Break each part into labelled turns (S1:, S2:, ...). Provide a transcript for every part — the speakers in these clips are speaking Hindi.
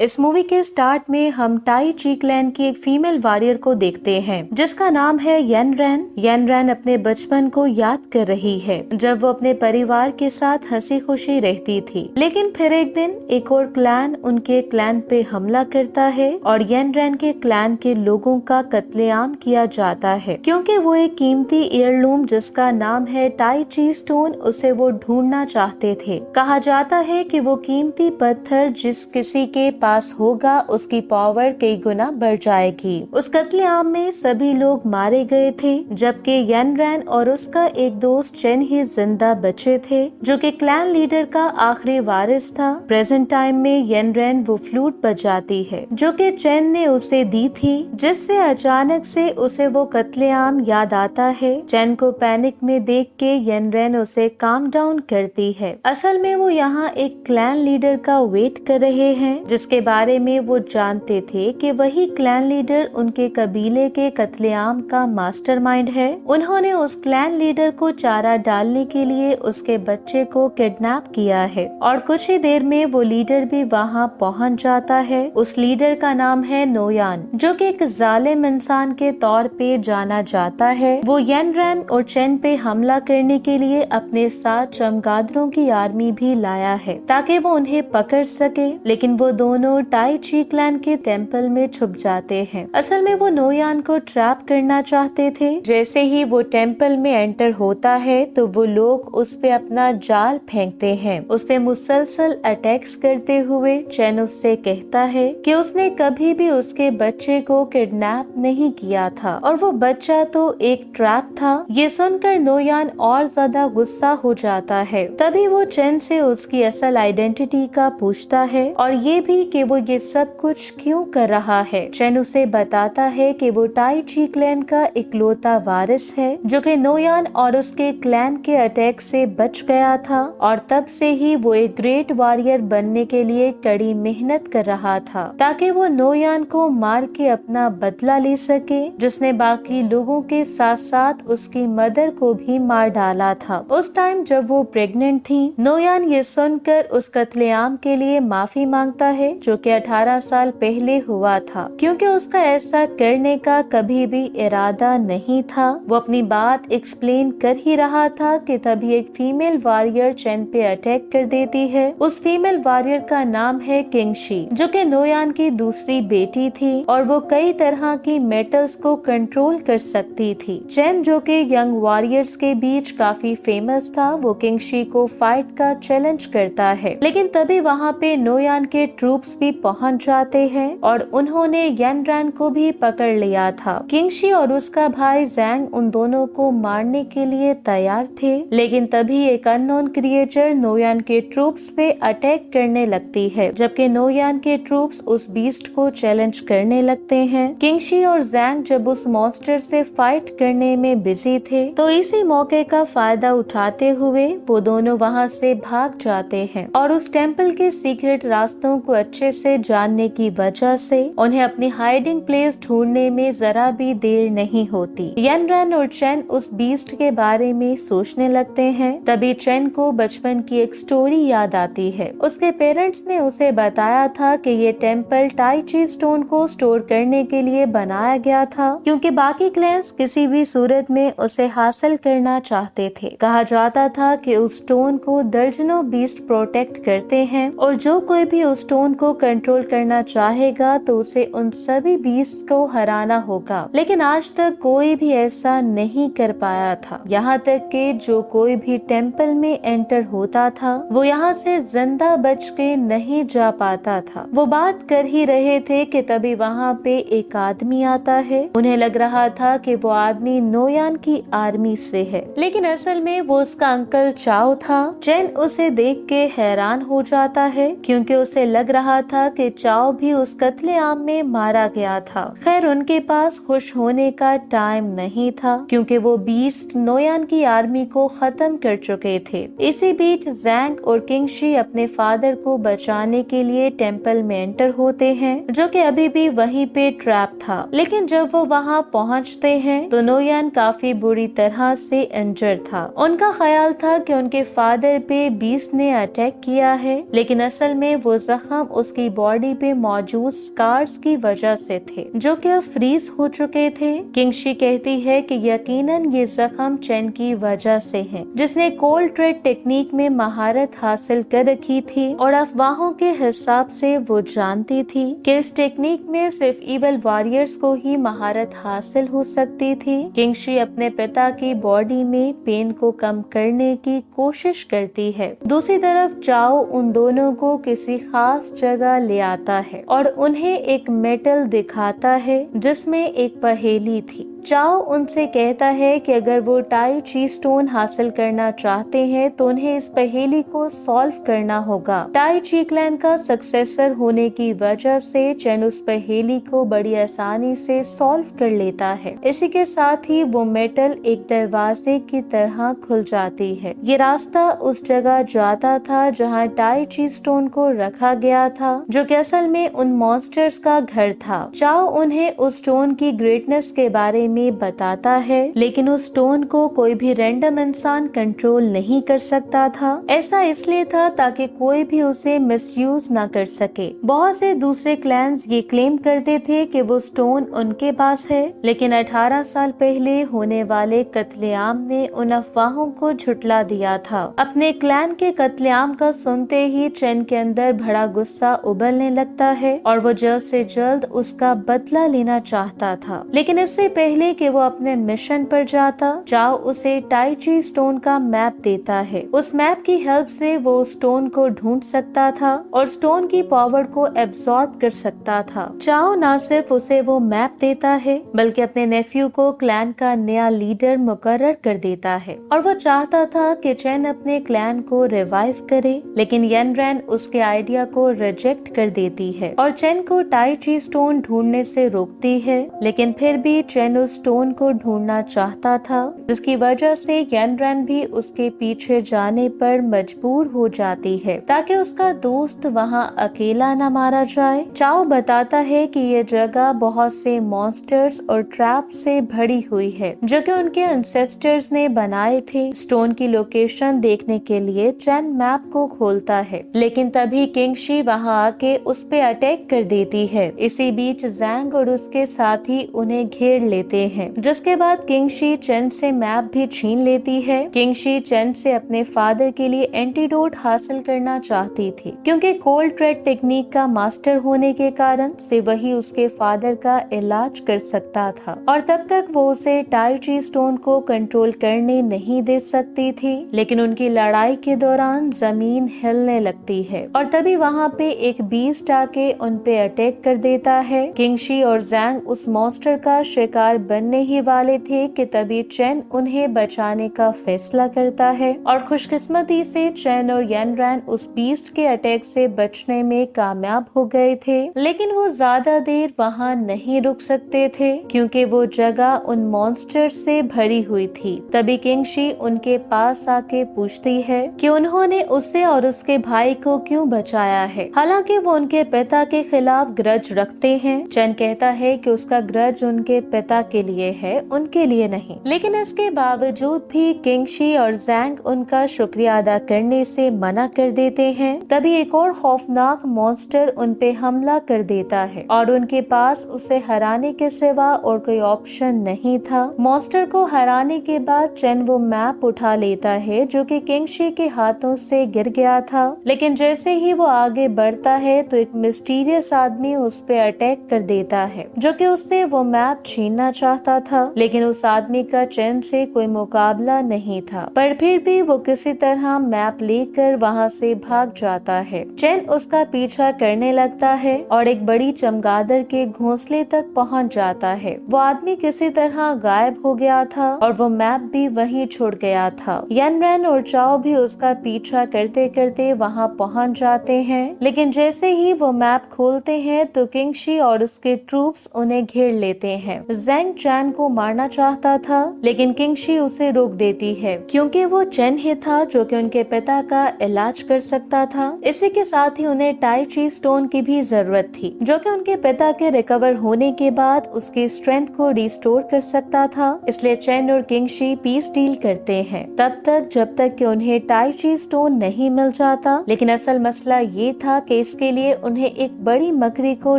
S1: इस मूवी के स्टार्ट में हम टाई ची क्लैन की एक फीमेल वॉरियर को देखते हैं जिसका नाम है येन रैन। येन रैन अपने बचपन को याद कर रही है जब वो अपने परिवार के साथ हंसी खुशी रहती थी, लेकिन फिर एक दिन एक और क्लैन उनके क्लैन पे हमला करता है और येन रैन के क्लैन के लोगों का कत्लेआम किया जाता है क्योंकि वो एक कीमती एयरलूम जिसका नाम है टाई ची स्टोन उसे वो ढूंढना चाहते थे। कहा जाता है कि वो कीमती पत्थर जिस किसी के पास होगा उसकी पावर कई गुना बढ़ जाएगी। उस कत्लेआम में सभी लोग मारे गए थे जबकि येन रैन और उसका एक दोस्त चेन ही जिंदा बचे थे जो कि क्लैन लीडर का आखिरी वारिस था। प्रेजेंट टाइम में येन रैन वो फ्लूट बजाती है जो कि चेन ने उसे दी थी, जिससे अचानक से उसे वो कत्लेआम याद आता है। चेन को पैनिक में देख के येन रैन उसे काम डाउन करती है। असल में वो यहाँ एक क्लैन लीडर का वेट कर रहे हैं जिसके बारे में वो जानते थे कि वही क्लैन लीडर उनके कबीले के कत्लेआम का मास्टरमाइंड है। उन्होंने उस क्लैन लीडर को चारा डालने के लिए उसके बच्चे को किडनैप किया है और कुछ ही देर में वो लीडर भी वहाँ पहुँच जाता है। उस लीडर का नाम है नोयान जो कि एक जालिम इंसान के तौर पे जाना जाता है। वो येन रैन और चेन पे हमला करने के लिए अपने साथ चमगादड़ों की आर्मी भी लाया है ताकि वो उन्हें पकड़ सके, लेकिन वो दोनों टाई ची क्लैन के टेम्पल में छुप जाते हैं। असल में वो नोयान को ट्रैप करना चाहते थे। जैसे ही वो टेम्पल में एंटर होता है तो वो लोग उस पे अपना जाल फेंकते हैं। उस पे मुसलसल अटैक्स करते हुए चेन उससे कहता है कि उसने कभी भी उसके बच्चे को किडनैप नहीं किया था और वो बच्चा तो एक ट्रैप था। ये सुनकर नोयान और ज्यादा गुस्सा हो जाता है। तभी वो चेन से उसकी असल आइडेंटिटी का पूछता है और ये भी कि वो ये सब कुछ क्यों कर रहा है। चेन उसे बताता है कि वो टाई ची क्लैन का इकलौता वारिस है जो कि नोयान और उसके क्लैन के अटैक से बच गया था और तब से ही वो एक ग्रेट वॉरियर बनने के लिए कड़ी मेहनत कर रहा था ताकि वो नोयान को मार के अपना बदला ले सके जिसने बाकी लोगों के साथ साथ उसकी मदर को भी मार डाला था। उस टाइम जब वो प्रेग्नेंट थी, नोयान ये सुनकर उस कत्लेआम के लिए माफी मांगता है जो कि 18 साल पहले हुआ था क्योंकि उसका ऐसा करने का कभी भी इरादा नहीं था। वो अपनी बात एक्सप्लेन कर ही रहा था कि तभी एक फीमेल वॉरियर चेन पे अटैक कर देती है। उस फीमेल वॉरियर का नाम है किंगशी जो कि नोयान की दूसरी बेटी थी और वो कई तरह की मेटल्स को कंट्रोल कर सकती थी। चेन जो कि यंग वॉरियर्स के बीच काफी फेमस था, वो किंगशी को फाइट का चैलेंज करता है, लेकिन तभी वहाँ पे नोयान के ट्रूप्स भी पहुँच जाते हैं और उन्होंने येन रैन को भी पकड़ लिया था। किंगशी और उसका भाई जैंग उन दोनों को मारने के लिए तैयार थे, लेकिन तभी एक अननोन क्रिएचर नोयान के ट्रूप्स पे अटैक करने लगती है जबकि नोयान के ट्रूप्स उस बीस्ट को चैलेंज करने लगते हैं। किंगशी और जैंग जब उस मॉन्स्टर से फाइट करने में बिजी थे तो इसी मौके का फायदा उठाते हुए वो दोनों वहां से भाग जाते हैं और उस टेम्पल के सीक्रेट रास्तों को अच्छे से जानने की वजह से उन्हें अपनी हाइडिंग प्लेस ढूंढने में जरा भी देर नहीं होती। येन रैन और चेन उस बीस्ट के बारे में सोचने लगते हैं। तभी चेन को बचपन की एक स्टोरी याद आती है। उसके पेरेंट्स ने उसे बताया था कि ये टेम्पल टाई ची स्टोन को स्टोर करने के लिए बनाया गया था क्योंकि बाकी क्लैंस किसी भी सूरत में उसे हासिल करना चाहते थे। कहा जाता था कि उस स्टोन को दर्जनों बीस्ट प्रोटेक्ट करते हैं और जो कोई भी उस स्टोन को कंट्रोल करना चाहेगा तो उसे उन सभी बीस्ट को हराना होगा, लेकिन आज तक कोई भी ऐसा नहीं कर पाया था। यहाँ तक कि जो कोई भी टेम्पल में एंटर होता था वो यहाँ से जिंदा बच के नहीं जा पाता था। वो बात कर ही रहे थे कि तभी वहाँ पे एक आदमी आता है। उन्हें लग रहा था कि वो आदमी नोयान की आर्मी से है, लेकिन असल में वो उसका अंकल चाओ था। चेन उसे देख के हैरान हो जाता है क्योंकि उसे लग रहा था कि चाओ भी उस कत्लेआम में मारा गया था। खैर उनके पास खुश होने का टाइम नहीं था क्योंकि वो बीस्ट नोयान की आर्मी को खत्म कर चुके थे। इसी बीच जैंग और किंगशी अपने फादर को बचाने के लिए टेम्पल में एंटर होते हैं जो कि अभी भी वहीं पे ट्रैप था, लेकिन जब वो वहाँ पहुँचते हैं तो नोयान काफी बुरी तरह से इंजर्ड था। उनका ख्याल था कि उनके फादर पे बीस्ट ने अटैक किया है, लेकिन असल में वो जख्म उस उसकी बॉडी पे मौजूद स्कार्स की वजह से थे, जो कि अब फ्रीज हो चुके थे। किंगशी कहती है कि यकीनन ये जख्म चेन की वजह से है, जिसने कोल्ड ट्रेड टेक्निक में महारत हासिल कर रखी थी और अफवाहों के हिसाब से वो जानती थी कि इस टेक्निक में सिर्फ इवल वॉरियर्स को ही महारत हासिल हो सकती थी। किंगशी अपने पिता की बॉडी में पेन को कम करने की कोशिश करती है। दूसरी तरफ चाओ उन दोनों को किसी खास जगह ले आता है और उन्हें एक मेटल दिखाता है जिसमें एक पहेली थी। चाओ उनसे कहता है कि अगर वो टाई ची स्टोन हासिल करना चाहते हैं तो उन्हें इस पहेली को सॉल्व करना होगा। टाई ची क्लैन का सक्सेसर होने की वजह से चेन उस पहेली को बड़ी आसानी से सॉल्व कर लेता है। इसी के साथ ही वो मेटल एक दरवाजे की तरह खुल जाती है। ये रास्ता उस जगह जाता था जहाँ टाई ची स्टोन को रखा गया था, जो कि असल में उन मॉन्स्टर्स का घर था। चाओ उन्हें उस स्टोन की ग्रेटनेस के बारे में बताता है, लेकिन उस स्टोन को कोई भी रैंडम इंसान कंट्रोल नहीं कर सकता था। ऐसा इसलिए था ताकि कोई भी उसे मिसयूज ना कर सके। बहुत से दूसरे क्लैंस ये क्लेम करते थे कि वो स्टोन उनके पास है, लेकिन 18 साल पहले होने वाले कत्लेआम ने उन अफवाहों को झुटला दिया था। अपने क्लैन के कत्लेआम का सुनते ही चेन के अंदर बड़ा गुस्सा उबलने लगता है और वो जल्द से जल्द उसका बदला लेना चाहता था। लेकिन इससे पहले कि वो अपने मिशन पर जाता, चाओ उसे टाई ची स्टोन का मैप देता है। उस मैप की हेल्प से वो स्टोन को ढूंढ सकता था और स्टोन की पावर को एब्सॉर्ब कर सकता था। चाओ न सिर्फ उसे वो मैप देता है, बल्कि अपने नेफ्यू को क्लैन का नया लीडर मुकर्रर कर देता है और वो चाहता था कि चेन अपने क्लैन को रिवाइव करे, लेकिन येनरेन उसके आइडिया को रिजेक्ट कर देती है और चेन को टाई ची स्टोन ढूंढने से रोकती है। लेकिन फिर भी चेन उस स्टोन को ढूंढना चाहता था, जिसकी वजह से येनरेन भी उसके पीछे जाने पर मजबूर हो जाती है ताकि उसका दोस्त वहां अकेला न मारा जाए। चाओ बताता है कि ये जगह बहुत से मॉन्स्टर्स और ट्रैप से भरी हुई है, जो कि उनके एंसेस्टर्स ने बनाए थे। स्टोन की लोकेशन देखने के लिए चेन मैप को खोलता है, लेकिन तभी किंगशी वहां आके उस पे अटैक कर देती है। इसी बीच जैंग और उसके साथी उन्हें घेर लेते हैं, जिसके बाद किंगशी चेन से मैप भी छीन लेती है। किंगशी चेन से अपने फादर के लिए एंटीडोट हासिल करना चाहती थी, क्योंकि कोल्ड ट्रेड टेक्निक का मास्टर होने के कारण से वही उसके फादर का इलाज कर सकता था और तब तक वो उसे टाई ची स्टोन को कंट्रोल करने नहीं दे सकती थी। लेकिन उनकी लड़ाई के दौरान जमीन हिलने लगती है और तभी वहाँ पे एक बीस्ट आके उन पे अटैक कर देता है। किंगशी और जैंग उस मॉन्स्टर का शिकार बनने ही वाले थे कि तभी चेन उन्हें बचाने का फैसला करता है और खुशकिस्मती से चेन और येनरेन उस बीस्ट के अटैक से बचने में कामयाब हो गए थे। लेकिन वो ज्यादा देर वहाँ नहीं रुक सकते थे, क्योंकि वो जगह उन मॉन्स्टर से भरी हुई थी। तभी किंगशी उनके पास आके पूछती है कि उन्होंने उसे और उसके भाई को क्यों बचाया है, हालांकि वो उनके पिता के खिलाफ ग्रज रखते हैं। चेन कहता है कि उसका ग्रज उनके पिता के लिए है, उनके लिए नहीं। लेकिन इसके बावजूद भी किंगशी और जैंग उनका शुक्रिया अदा करने से मना कर देते हैं। तभी एक और खौफनाक मॉन्स्टर उन पे हमला कर देता है और उनके पास उसे हराने के सिवा और कोई ऑप्शन नहीं था। मॉन्स्टर को हराने के बाद चेन वो मैप उठा लेता है जो कि किंगशी के हाथों से गिर गया था। लेकिन जैसे ही वो आगे बढ़ता है तो एक मिस्टीरियस आदमी उस पे अटैक कर देता है, जो कि उससे वो मैप छीनना चाहता था। लेकिन उस आदमी का चेन से कोई मुकाबला नहीं था, पर फिर भी वो किसी तरह मैप लेकर वहाँ से भाग जाता है। चेन उसका पीछा करने लगता है और एक बड़ी चमगादड़ के घोंसले तक पहुँच जाता है। वो आदमी किसी तरह गायब हो गया था और वो मैप भी वहीं छूट गया था। येनरेन और चाओ भी उसका पीछा करते करते वहाँ पहुँच जाते हैं, लेकिन जैसे ही वो मैप खोलते हैं तो किंगशी और उसके ट्रूप्स उन्हें घेर लेते हैं। जैंग चैन को मारना चाहता था, लेकिन किंगशी उसे रोक देती है क्योंकि वो चैन ही था जो कि उनके पिता का इलाज कर सकता था। इसी के साथ ही उन्हें टाई ची स्टोन की भी जरूरत थी जो कि उनके पिता के रिकवर होने के बाद उसकी स्ट्रेंथ को रिस्टोर कर सकता था। इसलिए चैन और किंगशी पीस डील करते हैं तब तक जब तक कि उन्हें टाई ची स्टोन नहीं मिल जाता। लेकिन असल मसला ये था कि इसके लिए उन्हें एक बड़ी मकड़ी को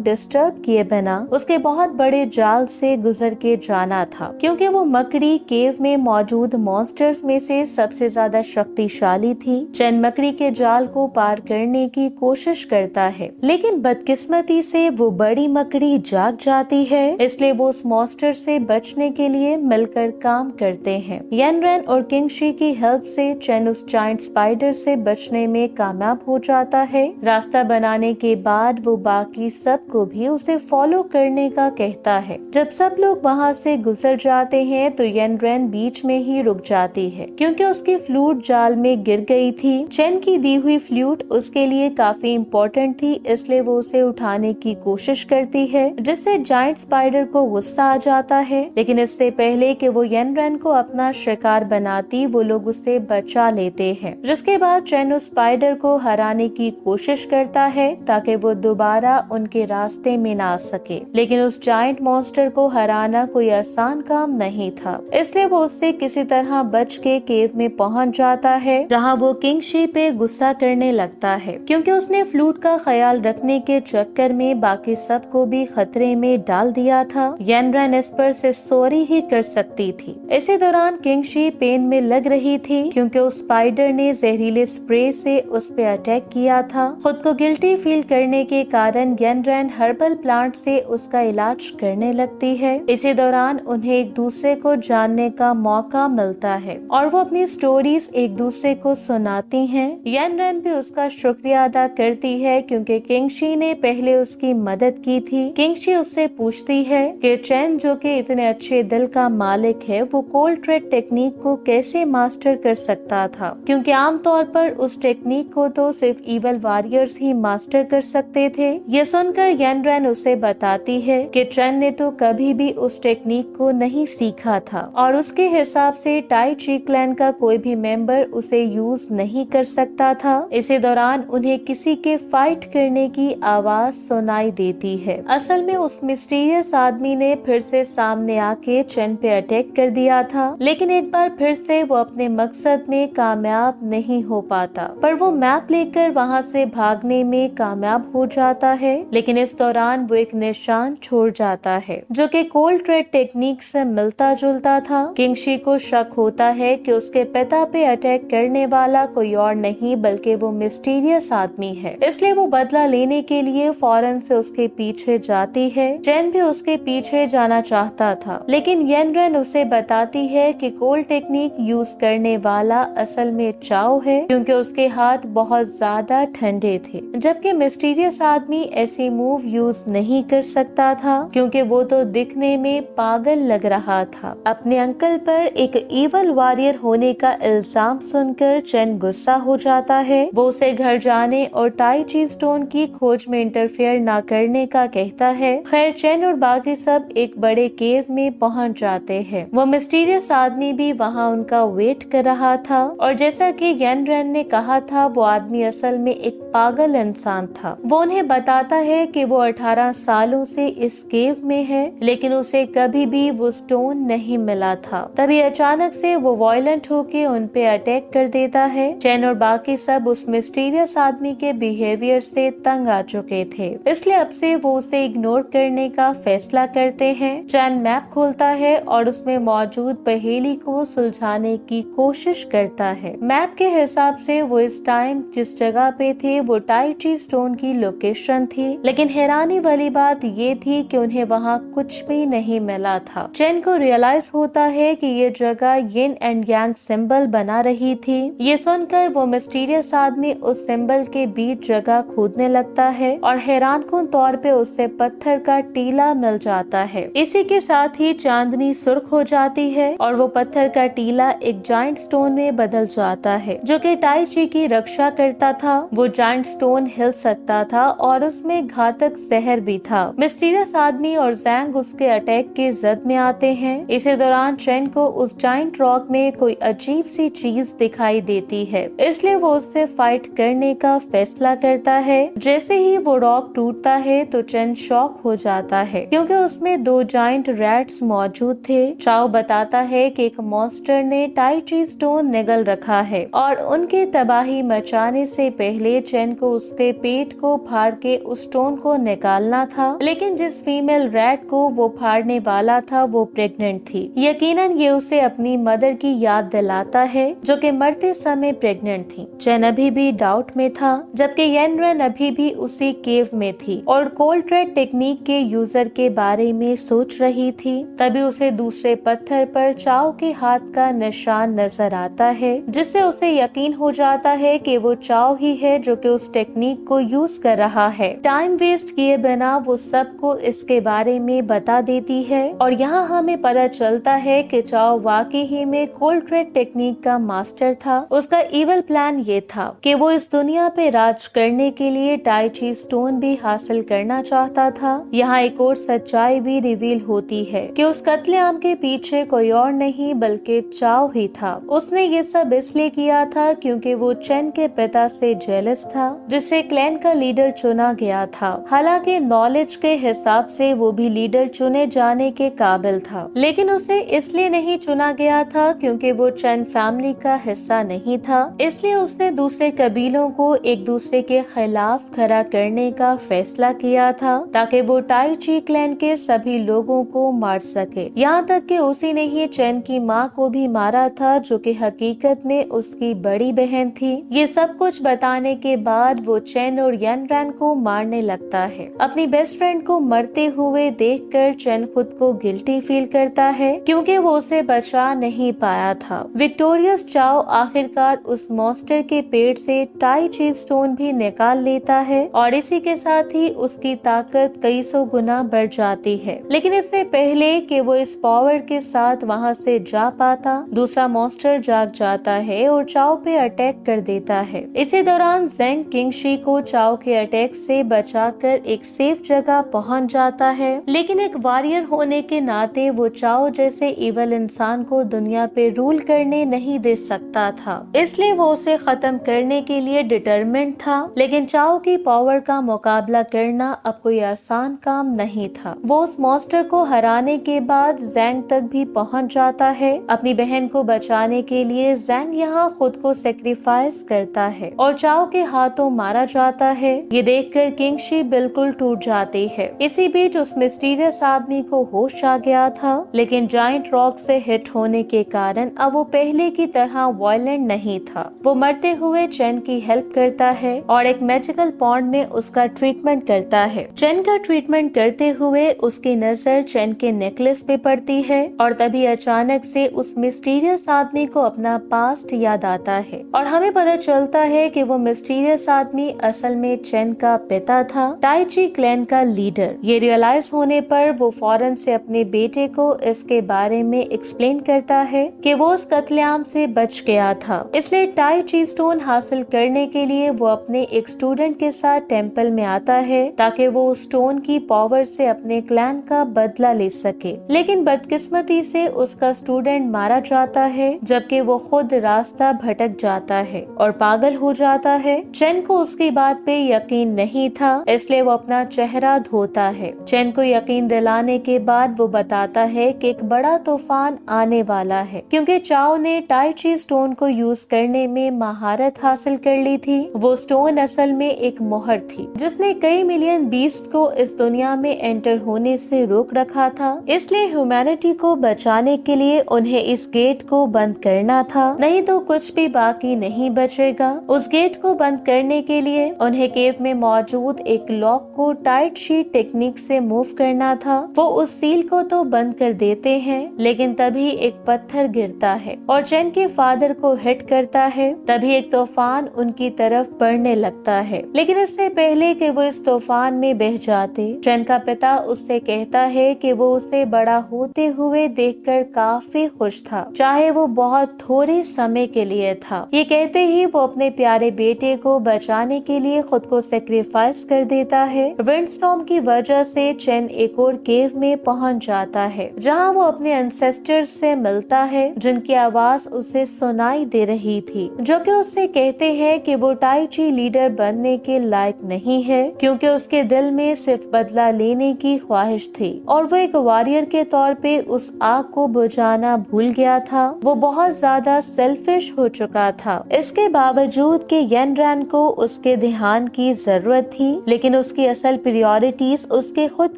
S1: डिस्टर्ब किए बिना उसके बहुत बड़े जाल से गुजर के जाना था, क्योंकि वो मकड़ी केव में मौजूद मॉन्स्टर्स में से सबसे ज्यादा शक्तिशाली थी। चैन मकड़ी के जाल को पार करने की कोशिश करता है, लेकिन बदकिस्मती से वो बड़ी मकड़ी जाग जाती है। इसलिए वो उस मॉन्स्टर से बचने के लिए मिलकर काम करते हैं। येनरेन और किंगशी की हेल्प से चैन उस जायंट स्पाइडर से बचने में कामयाब हो जाता है। रास्ता बनाने के बाद वो बाकी सबको भी उसे फॉलो करने का कहता है। जब सब लोग वहाँ से गुजर जाते हैं तो येनरेन बीच में ही रुक जाती है क्योंकि उसकी फ्लूट जाल में गिर गई थी। चैन की दी हुई फ्लूट उसके लिए काफी इम्पोर्टेंट थी, इसलिए वो उसे उठाने की कोशिश करती है, जिससे जायंट स्पाइडर को गुस्सा आ जाता है। लेकिन इससे पहले कि वो येनरेन को अपना शिकार बनाती, वो लोग उसे बचा लेते हैं, जिसके बाद चैन उस स्पाइडर को हराने की कोशिश करता है ताकि वो दोबारा उनके रास्ते में ना आ सके। लेकिन उस जायंट मॉन्स्टर को हराना कोई आसान काम नहीं था, इसलिए वो उससे किसी तरह बच के केव में पहुंच जाता है, जहां वो किंगशी पे गुस्सा करने लगता है क्योंकि उसने फ्लूट का ख्याल रखने के चक्कर में बाकी सबको भी खतरे में डाल दिया था। येनरेन इस पर सिर्फ सॉरी ही कर सकती थी। इसी दौरान किंगशी पेन में लग रही थी क्योंकि उस स्पाइडर ने जहरीले स्प्रे से उस पे अटैक किया था। खुद को गिल्टी फील करने के कारण येनरेन हर्बल प्लांट से उसका इलाज करने लगती है। इसी दौरान उन्हें एक दूसरे को जानने का मौका मिलता है और वो अपनी स्टोरीज एक दूसरे को सुनाती हैं। येनरेन भी उसका शुक्रिया अदा करती है क्योंकि किंगशी ने पहले उसकी मदद की थी। किंगशी उससे पूछती है कि चैन जो कि इतने अच्छे दिल का मालिक है, वो कोल्ड ट्रेड टेक्निक को कैसे मास्टर कर सकता था, क्योंकि आमतौर पर उस टेक्निक को तो सिर्फ इवल वॉरियर्स ही मास्टर कर सकते थे। ये सुनकर येनरेन उसे बताती है कि चैन ने तो कभी भी उस टेक्निक को नहीं सीखा था और उसके हिसाब से टाई ची क्लैन का कोई भी मेंबर उसे यूज नहीं कर सकता था। इसी दौरान उन्हें किसी के फाइट करने की आवाज सुनाई देती है। असल में उस मिस्टीरियस आदमी ने फिर से सामने आके चैन पे अटैक कर दिया था, लेकिन एक बार फिर से वो अपने मकसद में कामयाब नहीं हो पाता, पर वो मैप लेकर वहाँ से भागने में कामयाब हो जाता है। लेकिन इस दौरान वो एक निशान छोड़ जाता है जो कि कोल्ड ट्रेड टेक्निक से मिलता जुलता था। किंगशी को शक होता है कि उसके पिता पे अटैक करने वाला कोई और नहीं बल्कि वो मिस्टीरियस आदमी है, इसलिए वो बदला लेने के लिए फौरन से उसके पीछे जाती है। चैन भी उसके पीछे जाना चाहता था, लेकिन येनरेन उसे बताती है कि कोल्ड टेक्निक यूज करने वाला असल में चाओ है क्योंकि उसके हाथ बहुत ज्यादा ठंडे थे, जबकि मिस्टीरियस आदमी ऐसी मूव यूज नहीं कर सकता था क्योंकि वो तो दिखने में पागल लग रहा था। अपने अंकल पर एक इवल वॉरियर होने का इल्जाम सुनकर चैन गुस्सा हो जाता है। वो उसे घर जाने और टाई ची स्टोन की खोज में इंटरफेयर ना करने का कहता है। खैर चैन और बाकी सब एक बड़े केव में पहुंच जाते हैं। वो मिस्टीरियस आदमी भी वहां उनका वेट कर रहा था और जैसा कि येनरेन ने कहा था, वो आदमी असल में एक पागल इंसान था। वो उन्हें बताता है कि वो 18 सालों से इस केव में है, लेकिन उसे कभी भी वो स्टोन नहीं मिला था। तभी अचानक से वो वायलेंट होके उन पे अटैक कर देता है। चैन और बाकी सब उस मिस्टीरियस आदमी के बिहेवियर से तंग आ चुके थे, इसलिए अब से वो उसे इग्नोर करने का फैसला करते हैं। चैन मैप खोलता है और उसमें मौजूद पहेली को सुलझाने की कोशिश करता है। मैप के हिसाब से वो इस टाइम जिस जगह पे थे वो टाई ची स्टोन की लोकेशन थी, लेकिन हैरानी वाली बात ये थी कि उन्हें वहाँ कुछ भी नहीं मिला था। चैन को रियलाइज होता है कि ये जगह यिन एंड यांग सिंबल बना रही थी। ये सुनकर वो मिस्टीरियस आदमी उस सिंबल के बीच जगह खोदने लगता है और हैरानकुन तौर पे उससे पत्थर का टीला मिल जाता है। इसी के साथ ही चांदनी सुर्ख हो जाती है और वो पत्थर का टीला एक जायंट स्टोन में बदल जाता है जो कि टाई ची की रक्षा करता था। वो जायंट स्टोन हिल सकता था और उसमें घातक जहर भी था। मिस्टीरियस आदमी और जैंग उसके अटैक अटैक के जद में आते हैं। इसी दौरान चेन को उस जाइंट रॉक में कोई अजीब सी चीज दिखाई देती है, इसलिए वो उससे फाइट करने का फैसला करता है। जैसे ही वो रॉक टूटता है तो चेन शॉक हो जाता है, क्योंकि उसमें 2 जाइंट रैट्स मौजूद थे। चाओ बताता है कि एक मॉन्स्टर ने टाई ची स्टोन निगल रखा है और उनके तबाही मचाने से पहले चेन को उसके पेट को फाड़ के उस स्टोन को निकालना था। लेकिन जिस फीमेल रैट को वो फाड़ने वाला था वो प्रेग्नेंट थी। यकीनन ये उसे अपनी मदर की याद दिलाता है, जो कि मरते समय प्रेग्नेंट थी। चेन अभी भी डाउट में था, जबकि येनरेन अभी भी उसी केव में थी और कोल्ड रेड टेक्निक के यूजर के बारे में सोच रही थी। तभी उसे दूसरे पत्थर पर चाओ के हाथ का निशान नजर आता है, जिससे उसे यकीन हो जाता है कि वो चाओ ही है जो कि उस टेक्निक को यूज कर रहा है। टाइम वेस्ट किए बिना वो सबको इसके बारे में बता देती है और यहाँ हमें पता चलता है कि चाओ वाकई ही में कोल्ड रेड टेक्निक का मास्टर था। उसका इवल प्लान ये था कि वो इस दुनिया पे राज करने के लिए टाई ची स्टोन भी हासिल करना चाहता था। यहाँ एक और सच्चाई भी रिवील होती है कि उस कत्लेआम के पीछे कोई और नहीं बल्कि चाओ ही था। उसने ये सब इसलिए किया था क्योंकि वो चेन के पिता से जेलस था, जिसे क्लैन का लीडर चुना गया था। हालांकि नॉलेज के हिसाब से वो भी लीडर चुने जाने के काबिल था, लेकिन उसे इसलिए नहीं चुना गया था क्योंकि वो चेन फैमिली का हिस्सा नहीं था। इसलिए उसने दूसरे कबीलों को एक दूसरे के खिलाफ खड़ा करने का फैसला किया था, ताकि वो टाई ची क्लैन के सभी लोगों को मार सके। यहाँ तक कि उसी ने ही चेन की माँ को भी मारा था, जो कि हकीकत में उसकी बड़ी बहन थी। ये सब कुछ बताने के बाद वो चेन और येनरेन को मारने लगता है। अपनी बेस्ट फ्रेंड को मरते हुए देखकर चेन खुद को गिल्टी फील करता है, क्योंकि वो उसे बचा नहीं पाया था। विक्टोरियस चाओ आखिरकार उस मॉन्स्टर के पेट से टाई ची स्टोन भी निकाल लेता है और इसी के साथ ही उसकी ताकत कई सौ गुना बढ़ जाती है। लेकिन इससे पहले कि वो इस पावर के साथ वहां से जा पाता, दूसरा मॉन्स्टर जाग जाता है और चाओ पे अटैक कर देता है। इसी दौरान ज़ेंग किंगशी को चाओ के अटैक से बचाकर एक सेफ जगह पहुंच जाता है, लेकिन एक वॉरियर होने के नाते वो चाओ जैसे इवल इंसान को दुनिया पे रूल करने नहीं दे सकता था। इसलिए वो उसे खत्म करने के लिए डिटरमिन्ड था। लेकिन चाओ की पावर का मुकाबला करना अब कोई आसान काम नहीं था। वो उस मॉन्स्टर को हराने के बाद ज़ेंग तक भी पहुंच जाता है। अपनी बहन को बचाने के लिए ज़ेंग यहाँ खुद को सेक्रीफाइस करता है और चाओ के हाथों मारा जाता है। ये देखकर किंगशी बिल्कुल टूट जाती है। इसी बीच उस मिस्टीरियस आदमी को होश आ गया था, लेकिन जाइंट रॉक से हिट होने के कारण अब वो पहले की तरह वायलेंट नहीं था। वो मरते हुए चेन की हेल्प करता है और एक मैजिकल पॉन्ड में उसका ट्रीटमेंट करता है। चेन का ट्रीटमेंट करते हुए उसकी नजर चेन के नेकलेस पे पड़ती है और तभी अचानक से उस मिस्टीरियस आदमी को अपना पास्ट याद आता है और हमें पता चलता है कि वो मिस्टीरियस आदमी असल में चेन का पिता था, टाई ची क्लैन का लीडर। ये रियलाइज होने पर वो फौरन से अपने बेटे को इसके बारे में एक्सप्लेन करता है कि वो उस कत्लेआम से बच गया था। इसलिए टाई ची स्टोन हासिल करने के लिए वो अपने एक स्टूडेंट के साथ टेम्पल में आता है, ताकि वो उस स्टोन की पावर से अपने क्लैन का बदला ले सके। लेकिन बदकिस्मती से उसका स्टूडेंट मारा जाता है, जबकि वो खुद रास्ता भटक जाता है और पागल हो जाता है। चेन को उसकी बात पे यकीन नहीं था, इसलिए वो अपना चेहरा धोता है। चेन को यकीन दिलाने के बाद वो बताता है कि एक बड़ा तूफान आने वाला है, क्योंकि चाओ ने टाई ची स्टोन को यूज करने में महारत हासिल कर ली थी। वो स्टोन असल में एक मोहर थी, जिसने कई मिलियन बीस्ट को इस दुनिया में एंटर होने से रोक रखा था। इसलिए ह्यूमैनिटी को बचाने के लिए उन्हें इस गेट को बंद करना था, नहीं तो कुछ भी बाकी नहीं बचेगा। उस गेट को बंद करने के लिए उन्हें केव में मौजूद एक लॉक को टाइट शीट टेक्निक से मूव करना था। वो उस सील को तो बंद कर देते हैं, लेकिन तभी एक पत्थर गिरता है और चेन के फादर को हिट करता है। तभी एक तूफान उनकी तरफ बढ़ने लगता है, लेकिन इससे पहले कि वो इस तूफान में बह जाते, चेन का पिता उससे कहता है कि वो उसे बड़ा होते हुए देखकर काफी खुश था, चाहे वो बहुत थोड़े समय के लिए था। ये कहते ही वो अपने प्यारे बेटे को बचाने के लिए खुद को सेक्रीफाइस कर देता है। विंडस्टॉर्म की वजह से चेन एक और केव में पहुंच जाता है, जहां वो अपने एंसेस्टर्स से मिलता है जिनकी आवाज उसे सुनाई दे रही थी, जो कि उससे कहते हैं कि वो टाई ची लीडर बनने के लायक नहीं है, क्योंकि उसके दिल में सिर्फ बदला लेने की ख्वाहिश थी और वो एक वॉरियर के तौर पे उस आग को बुझाना भूल गया था। वो बहुत ज्यादा सेल्फिश हो चुका था। इसके बावजूद कि येनरैन को उसके ध्यान की जरूरत थी, लेकिन उसकी असल प्रायोरिटीज उसके खुद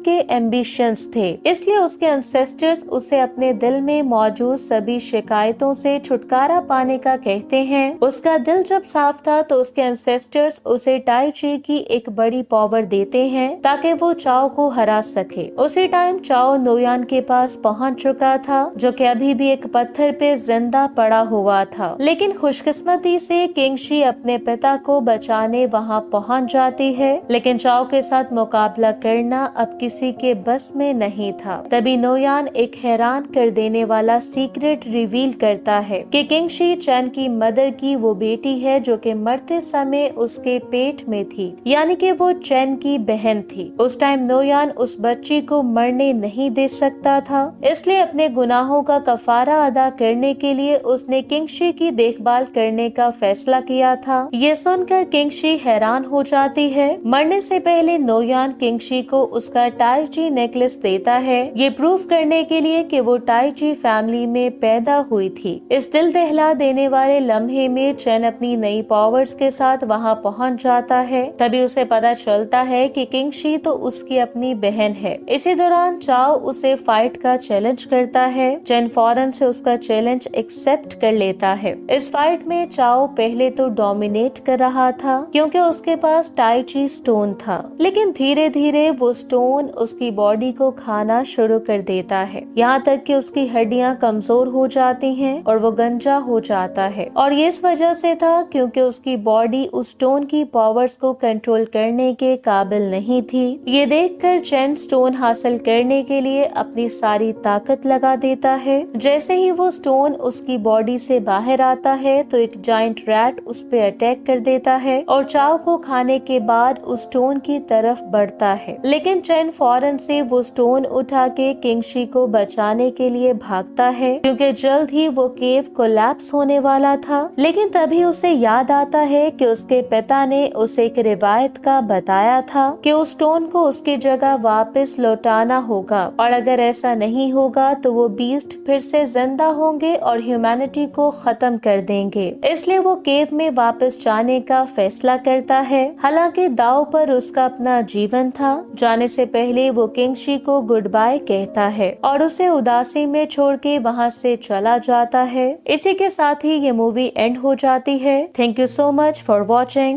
S1: के एम्बिशंस थे। इसलिए उसके एंसेस्टर्स उसे अपने दिल में मौजूद सभी शिकायतों से छुटकारा पाने का कहते हैं। उसका दिल जब साफ था तो उसके एंसेस्टर्स उसे टाई ची की एक बड़ी पावर देते हैं ताकि वो चाओ को हरा सके। उसी टाइम चाओ नोयान के पास पहुंच चुका था, जो कि अभी भी एक पत्थर पे जिंदा पड़ा हुआ था। लेकिन खुशकिस्मती से किंगशी अपने पिता को बचाने वहां पहुंच जाती है, लेकिन चाओ के साथ मुकाबला करना अब किसी के बस में नहीं था। तभी नोयान एक हैरान कर देने वाला सीक्रेट रिवील करता है कि किंगशी चैन की मदर की वो बेटी है जो कि मरते समय उसके पेट में थी, यानी कि वो चैन की बहन थी। उस टाइम नोयान उस बच्ची को मरने नहीं दे सकता था, इसलिए अपने गुनाहों का कफारा अदा करने के लिए उसने किंगशी की देखभाल करने का फैसला किया था। ये सुनकर किंगशी हैरान हो जाती है। मरने से पहले नोयान किंगशी को उसका टाई ची नेकलेस देता है, ये प्रूव करने के लिए कि वो टाई ची फैमिली में पैदा हुई थी। इस दिल दहला देने वाले लम्हे में चैन अपनी नई पावर्स के साथ वहां पहुंच जाता है। तभी उसे पता चलता है कि किंगशी तो उसकी अपनी बहन है। इसी दौरान चाओ उसे फाइट का चैलेंज करता है। चैन फौरन से उसका चैलेंज एक्सेप्ट कर लेता है। इस फाइट में चाओ पहले तो डोमिनेट कर रहा था क्योंकि उसके पास टाई ची स्टोन था, लेकिन धीरे धीरे वो स्टोन उसकी बॉडी को खाना शुरू कर देता है, यहाँ तक कि उसकी हड्डियां कमजोर हो जाती हैं और वो गंजा हो जाता है। और ये इस वजह से था क्योंकि उसकी बॉडी उस स्टोन की पावर्स को कंट्रोल करने के काबिल नहीं थी। ये देखकर चैन स्टोन हासिल करने के लिए अपनी सारी ताकत लगा देता है। जैसे ही वो स्टोन उसकी बॉडी से बाहर आता है तो एक जायंट रैट उस पे अटैक कर देता है और चाओ को खाने के बाद उस स्टोन की तरफ बढ़ता है, लेकिन चैन फौरन से वो स्टोन उठा के किंगशी को बचाने के लिए भागता है क्योंकि जल्द ही वो केव कोलैप्स होने वाला था। लेकिन तभी उसे याद आता है कि उसके पिता ने उसे एक रिवायत का बताया था कि उस स्टोन को उसकी जगह वापस लौटाना होगा और अगर ऐसा नहीं होगा तो वो बीस्ट फिर से जिंदा होंगे और ह्यूमैनिटी को खत्म कर देंगे। इसलिए वो केव में वापस जाने का फैसला करता है। हालांकि दाव पर उसका अपना जीवन था। जाने से पहले वो किंगशी को गुड बाय कहता है और उसे उदासी में छोड़ के वहाँ से चला जाता है। इसी के साथ ही ये मूवी एंड हो जाती है। Thank you so much for watching.